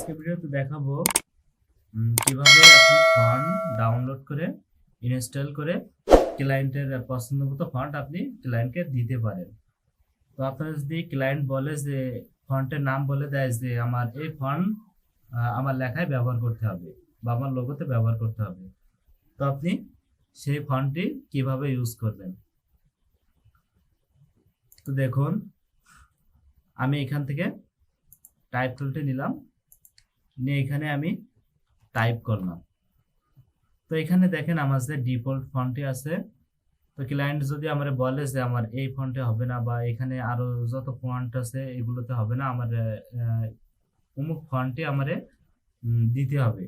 আজকে ভিডিওতে দেখাবো কিভাবে আপনি ফন্ট ডাউনলোড করে ইনস্টল করে ক্লায়েন্টের পছন্দ মতো ফন্ট আপনি ক্লায়েন্টকে দিতে পারেন। তো আপনার যদি ক্লায়েন্ট বলে যে ফন্টের নাম বলে দেয় যে আমার এই ফন্ট আমার লেখায় ব্যবহার করতে হবে বা আমার লোগোতে ব্যবহার করতে হবে, তো আপনি সেই ফন্টটি কিভাবে ইউজ করবেন। তো দেখুন, আমি এখান থেকে টাইপ টুলটি নিলাম, নিয়ে এখানে আমি টাইপ করলাম। তো এখানে দেখেন আমার যে ডিফল্ট ফন্টটি আছে, তো ক্লায়েন্ট যদি আমার বলে যে আমার এই ফন্টে হবে না বা এখানে আরো যত ফন্ট আছে এগুলোতে হবে না, আমার অমুক ফন্টটি আমারে দিতে হবে,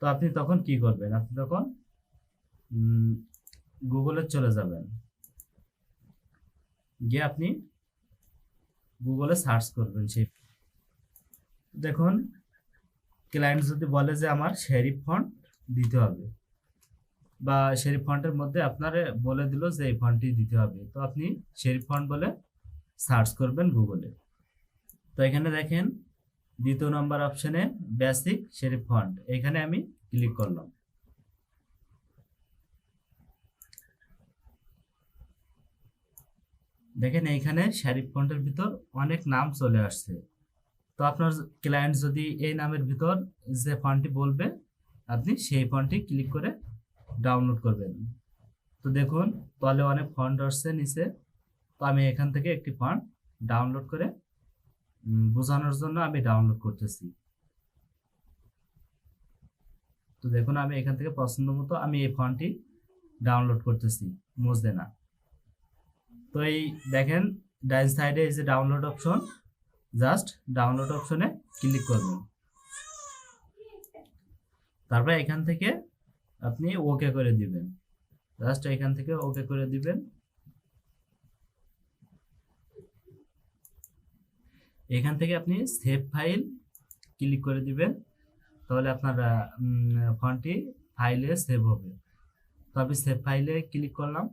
তো আপনি তখন কি করবেন? আপনি তখন গুগলে চলে যাবেন, গিয়ে আপনি গুগলে সার্চ করবেন। সেই দেখুন, ক্লায়েন্ট যদি বলে যে আমার শেরিফ ফন্ট দিতে হবে বা শেরিফ ফন্টের মধ্যে আপনার বলে দিল যে এই ফন্টটি দিতে হবে, তো আপনি শেরিফ ফন্ট বলে সার্চ করবেন গুগলে। তো এখানে দেখেন দ্বিতীয় নম্বর অপশনে বেসিক শেরিফ ফন্ট, এখানে আমি ক্লিক করলাম। দেখেন এইখানে শেরিফ ফন্টের ভিতর অনেক নাম চলে আসছে। তো আপনার ক্লায়েন্ট যদি এই নামের ভিতর যে ফন্টটি বলবে, আপনি সেই ফন্টটি ক্লিক করে ডাউনলোড করবেন। তো দেখুন তলে অনেক ফন্ট আসছে নিচে, তো আমি এখান থেকে একটি ফন্ট ডাউনলোড করে বোঝানোর জন্য আমি ডাউনলোড করতেছি। তো দেখুন আমি এখান থেকে পছন্দ মতো আমি এই ফন্টটি ডাউনলোড করতেছি, মোজেনা। তো এই দেখেন ডাইন সাইডে এই যে ডাউনলোড অপশন, জাস্ট ডাউনলোড অপশনে ক্লিক করবেন। তারপর এখান থেকে আপনি ওকে করে দিবেন, জাস্ট এখান থেকে ওকে করে দিবেন। এখান থেকে আপনি সেভ ফাইল ক্লিক করে দিবেন, তাহলে আপনার ফন্টটি ফাইলে সেভ হবে। তো আমি সেভ ফাইলে ক্লিক করলাম,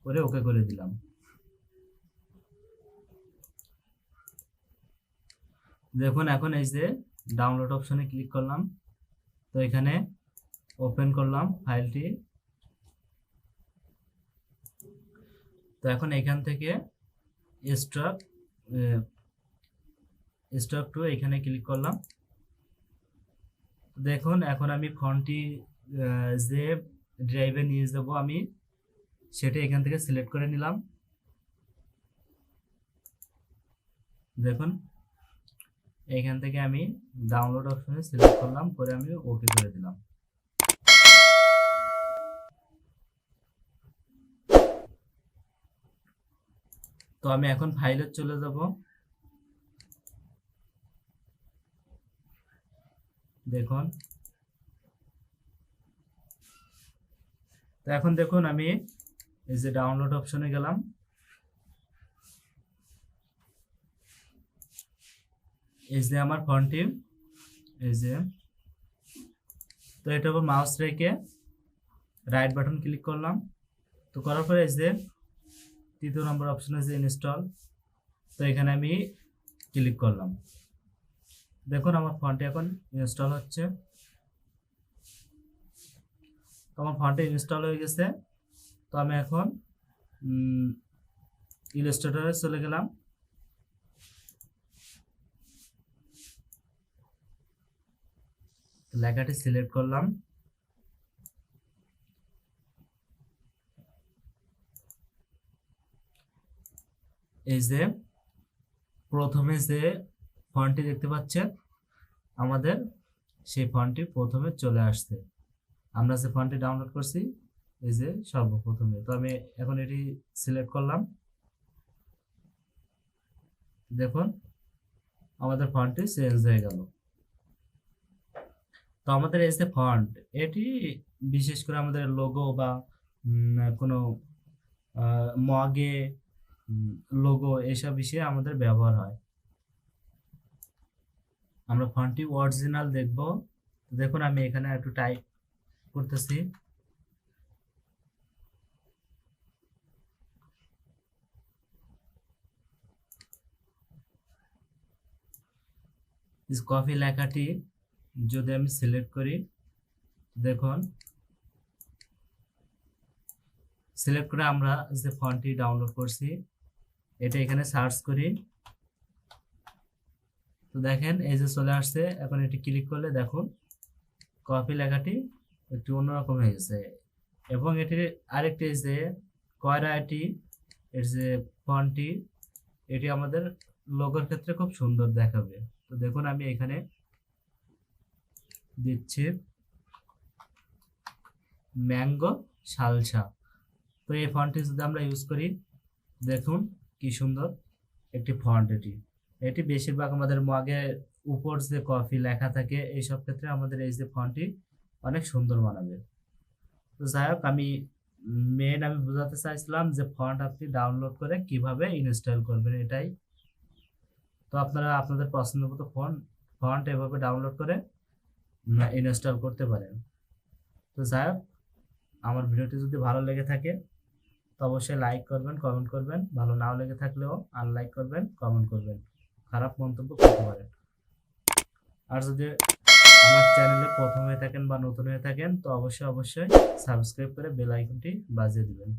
করে ওকে করে দিলাম। দেখুন এখন এই যে ডাউনলোড অপশনে ক্লিক করলাম, তো এখানে ওপেন করলাম ফাইলটি। তো এখন এখান থেকে স্টক টু এখানে ক্লিক করলাম। দেখুন এখন আমি ফন্টটি যে ড্রাইভে নিয়ে যাব আমি সেটা এখান থেকে সিলেক্ট করে নিলাম। দেখুন এখান থেকে আমি ডাউনলোড অপশনে সিলেক্ট করলাম, করে আমি ওকে করে দিলাম। তো আমি এখন ফাইলে চলে যাব। দেখুন, তো এখন দেখুন আমি এই যে ডাউনলোড অপশনে গেলাম, এই যে আমার ফন্টটি, এই যে, তো এটার উপর মাউস রেখে রাইট বাটন ক্লিক করলাম। তো করার পরে এই যে তৃতীয় নম্বর অপশনে যে ইনস্টল, তো এখানে আমি ক্লিক করলাম। দেখুন আমার ফন্টটি এখন ইনস্টল হচ্ছে। তো আমার ফন্টটি ইনস্টল হয়ে গেছে। তো আমি এখন ইলাস্ট্রেটরে চলে গেলাম। লেখাটি সিলেক্ট করলাম, এই যে প্রথমে যে ফন্টটি দেখতে পাচ্ছেন আমাদের, সেই ফন্টটি প্রথমে চলে আসছে। আমরা যে ফন্টটি ডাউনলোড করছি এই যে সর্বপ্রথমে, তো আমি এখন এটি সিলেক্ট করলাম। দেখুন আমাদের ফন্টটি চেঞ্জ হয়ে গেল। তো আমাদের এই যে ফন্ট, এটি বিশেষ করে আমাদের লোগো বা কোনো মগে লোগো এসব বিষয়ে আমাদের ব্যবহার হয়। আমরা ফন্টটি অরিজিনাল দেখব। দেখুন আমি এখানে একটু টাইপ করতেছি। কফি লেখাটি যদি আমি সিলেক্ট করি, দেখুন সিলেক্ট করে আমরা যে ফন্টটি ডাউনলোড করছি এটা এখানে সার্চ করি, তো দেখেন এই যে চলে আসছে। এখন এটি ক্লিক করলে দেখুন কপি লেখাটি একটু অন্যরকম হয়ে গেছে। এবং এটির আরেকটি যে Koyra-IT এর যে ফন্টটি, এটি আমাদের লোগোর ক্ষেত্রে খুব সুন্দর দেখাবে। তো দেখুন আমি এখানে দিচ্ছি ম্যাঙ্গো সালসা। তো এই ফন্টটি যদি আমরা ইউজ করি, দেখুন কি সুন্দর একটি ফন্ট। এটি বেশিরভাগ আমাদের মগের উপর যে কফি লেখা থাকে এইসব ক্ষেত্রে আমাদের এই যে ফন্টটি অনেক সুন্দর বানাবে। তো যাই হোক, আমি বোঝাতে চাইছিলাম যে ফন্ট আপনি ডাউনলোড করে কিভাবে ইনস্টল করবেন এটাই। তো আপনারা আপনাদের পছন্দ মতো ফন্ট এভাবে ডাউনলোড করে ইনস্টল করতে পারেন। তো যাই হোক, আমার ভিডিওটি যদি ভালো লেগে থাকে তো অবশ্যই লাইক করবেন, কমেন্ট করবেন। ভালো নাও লেগে থাকলেও আনলাইক করবেন, কমেন্ট করবেন, খারাপ মন্তব্য করতে পারেন। আর যদি আমার চ্যানেলে প্রথম হয়ে থাকেন বা নতুন হয়ে থাকেন তো অবশ্যই সাবস্ক্রাইব করে বেল আইকনটি বাজিয়ে দিবেন।